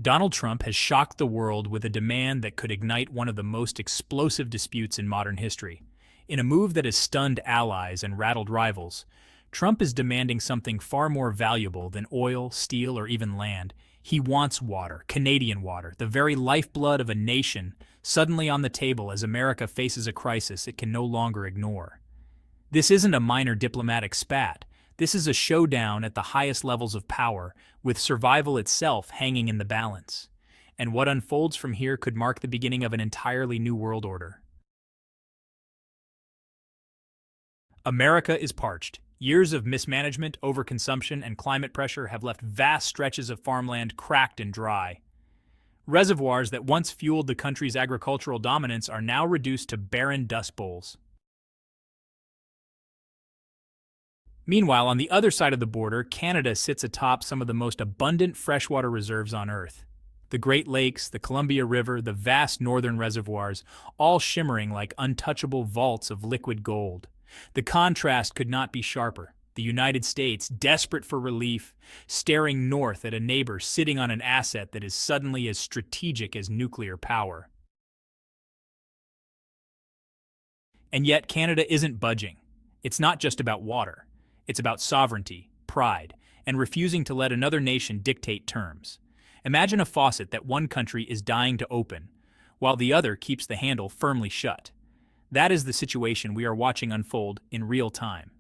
Donald Trump has shocked the world with a demand that could ignite one of the most explosive disputes in modern history. In a move that has stunned allies and rattled rivals, Trump is demanding something far more valuable than oil, steel, or even land. He wants water, Canadian water, the very lifeblood of a nation, suddenly on the table as America faces a crisis it can no longer ignore. This isn't a minor diplomatic spat. This is a showdown at the highest levels of power, with survival itself hanging in the balance. And what unfolds from here could mark the beginning of an entirely new world order. America is parched. Years of mismanagement, overconsumption, and climate pressure have left vast stretches of farmland cracked and dry. Reservoirs that once fueled the country's agricultural dominance are now reduced to barren dust bowls. Meanwhile, on the other side of the border, Canada sits atop some of the most abundant freshwater reserves on Earth. The Great Lakes, the Columbia River, the vast northern reservoirs, all shimmering like untouchable vaults of liquid gold. The contrast could not be sharper. The United States, desperate for relief, staring north at a neighbor sitting on an asset that is suddenly as strategic as nuclear power. And yet Canada isn't budging. It's not just about water. It's about sovereignty, pride, and refusing to let another nation dictate terms. Imagine a faucet that one country is dying to open, while the other keeps the handle firmly shut. That is the situation we are watching unfold in real time.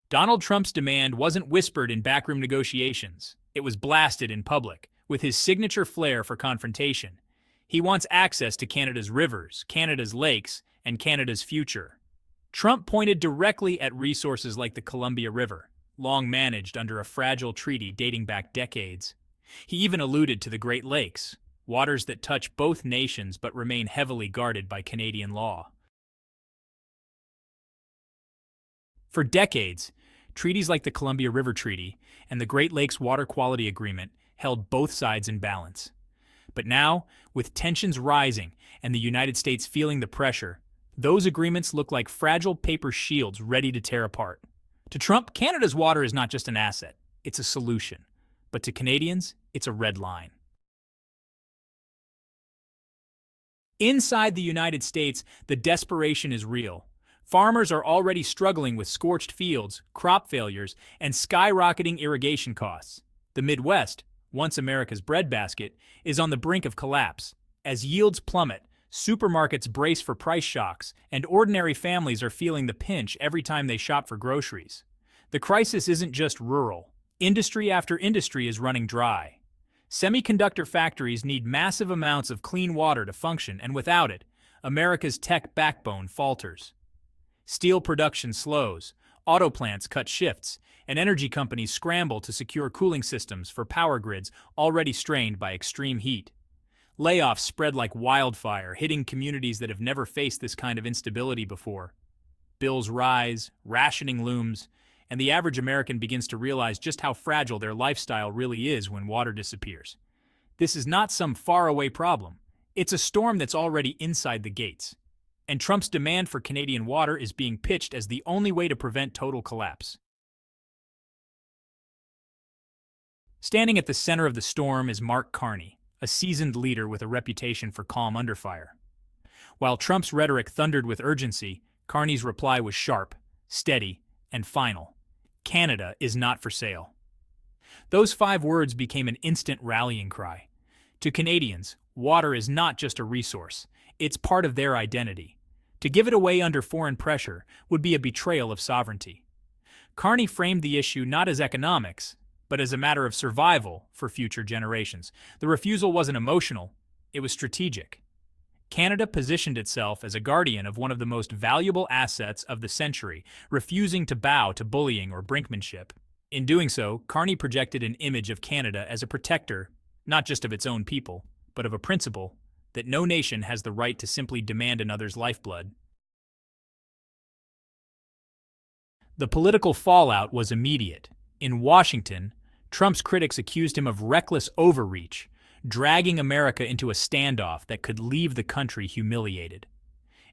Donald Trump's demand wasn't whispered in backroom negotiations. It was blasted in public, with his signature flair for confrontation. He wants access to Canada's rivers, Canada's lakes, and Canada's future. Trump pointed directly at resources like the Columbia River, long managed under a fragile treaty dating back decades. He even alluded to the Great Lakes, waters that touch both nations but remain heavily guarded by Canadian law. For decades, treaties like the Columbia River Treaty and the Great Lakes Water Quality Agreement held both sides in balance. But now, with tensions rising and the United States feeling the pressure, those agreements look like fragile paper shields ready to tear apart. To Trump, Canada's water is not just an asset, it's a solution. But to Canadians, it's a red line. Inside the United States, the desperation is real. Farmers are already struggling with scorched fields, crop failures, and skyrocketing irrigation costs. The Midwest, once America's breadbasket, is on the brink of collapse. As yields plummet, supermarkets brace for price shocks, and ordinary families are feeling the pinch every time they shop for groceries. The crisis isn't just rural. Industry after industry is running dry. Semiconductor factories need massive amounts of clean water to function, and without it, America's tech backbone falters. Steel production slows, auto plants cut shifts, and energy companies scramble to secure cooling systems for power grids already strained by extreme heat. Layoffs spread like wildfire, hitting communities that have never faced this kind of instability before. Bills rise, rationing looms, and the average American begins to realize just how fragile their lifestyle really is when water disappears. This is not some faraway problem. It's a storm that's already inside the gates. And Trump's demand for Canadian water is being pitched as the only way to prevent total collapse. Standing at the center of the storm is Mark Carney, a seasoned leader with a reputation for calm under fire. While Trump's rhetoric thundered with urgency, Carney's reply was sharp, steady, and final. Canada is not for sale. Those 5 words became an instant rallying cry. To Canadians, water is not just a resource, it's part of their identity. To give it away under foreign pressure would be a betrayal of sovereignty. Carney framed the issue not as economics, but as a matter of survival for future generations. The refusal wasn't emotional, it was strategic. Canada positioned itself as a guardian of one of the most valuable assets of the century, refusing to bow to bullying or brinkmanship. In doing so, Carney projected an image of Canada as a protector, not just of its own people, but of a principle that no nation has the right to simply demand another's lifeblood. The political fallout was immediate. In Washington, Trump's critics accused him of reckless overreach, dragging America into a standoff that could leave the country humiliated.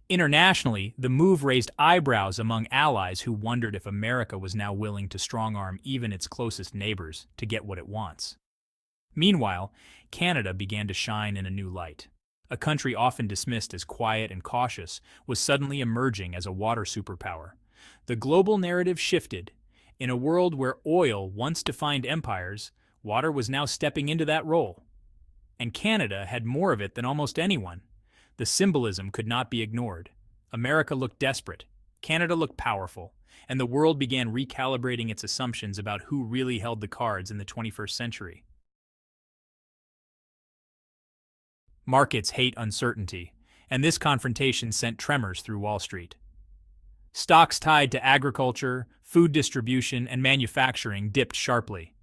Internationally, the move raised eyebrows among allies who wondered if America was now willing to strong-arm even its closest neighbors to get what it wants. Meanwhile, Canada began to shine in a new light. A country often dismissed as quiet and cautious was suddenly emerging as a water superpower. The global narrative shifted. In a world where oil once defined empires, water was now stepping into that role. And Canada had more of it than almost anyone. The symbolism could not be ignored. America looked desperate, Canada looked powerful, and the world began recalibrating its assumptions about who really held the cards in the 21st century. Markets hate uncertainty, and this confrontation sent tremors through Wall Street. Stocks tied to agriculture, food distribution, and manufacturing dipped sharply.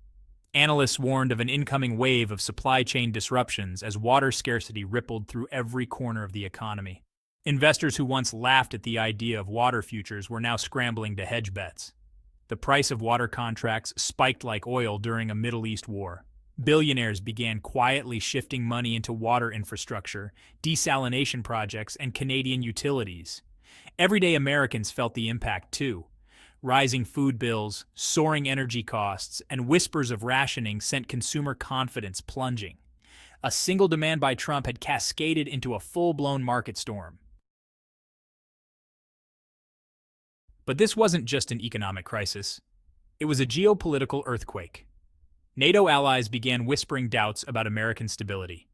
Analysts warned of an incoming wave of supply chain disruptions as water scarcity rippled through every corner of the economy. Investors who once laughed at the idea of water futures were now scrambling to hedge bets. The price of water contracts spiked like oil during a Middle East war. Billionaires began quietly shifting money into water infrastructure, desalination projects, and Canadian utilities. Everyday Americans felt the impact too. Rising food bills, soaring energy costs, and whispers of rationing sent consumer confidence plunging. A single demand by Trump had cascaded into a full-blown market storm. But this wasn't just an economic crisis. It was a geopolitical earthquake. NATO allies began whispering doubts about American stability.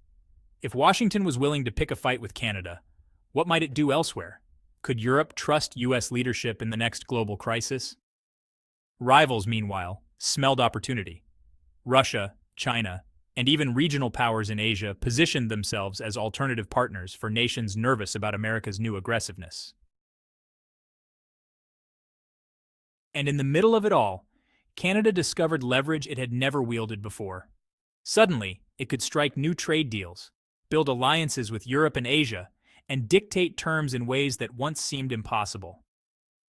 If Washington was willing to pick a fight with Canada, what might it do elsewhere? Could Europe trust U.S. leadership in the next global crisis? Rivals, meanwhile, smelled opportunity. Russia, China, and even regional powers in Asia positioned themselves as alternative partners for nations nervous about America's new aggressiveness. And in the middle of it all, Canada discovered leverage it had never wielded before. Suddenly, it could strike new trade deals, build alliances with Europe and Asia, and dictate terms in ways that once seemed impossible.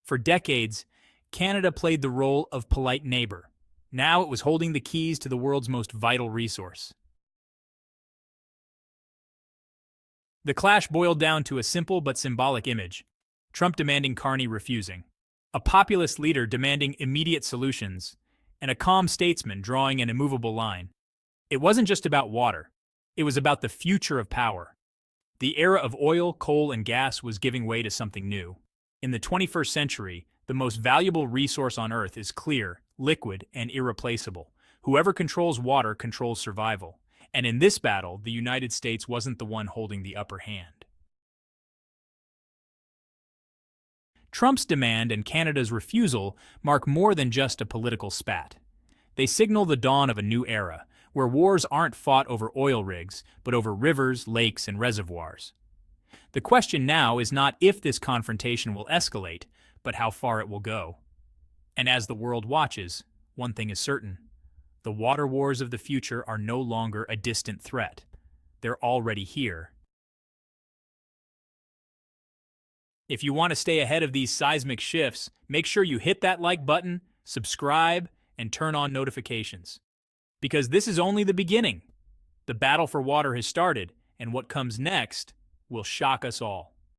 For decades, Canada played the role of polite neighbor. Now it was holding the keys to the world's most vital resource. The clash boiled down to a simple but symbolic image: Trump demanding, Carney refusing. A populist leader demanding immediate solutions, and a calm statesman drawing an immovable line. It wasn't just about water. It was about the future of power. The era of oil, coal, and gas was giving way to something new. In the 21st century, the most valuable resource on Earth is clear, liquid, and irreplaceable. Whoever controls water controls survival. And in this battle, the United States wasn't the one holding the upper hand. Trump's demand and Canada's refusal mark more than just a political spat. They signal the dawn of a new era, where wars aren't fought over oil rigs, but over rivers, lakes, and reservoirs. The question now is not if this confrontation will escalate, but how far it will go. And as the world watches, one thing is certain: the water wars of the future are no longer a distant threat. They're already here. If you want to stay ahead of these seismic shifts, make sure you hit that like button, subscribe, and turn on notifications. Because this is only the beginning. The battle for water has started, and what comes next will shock us all.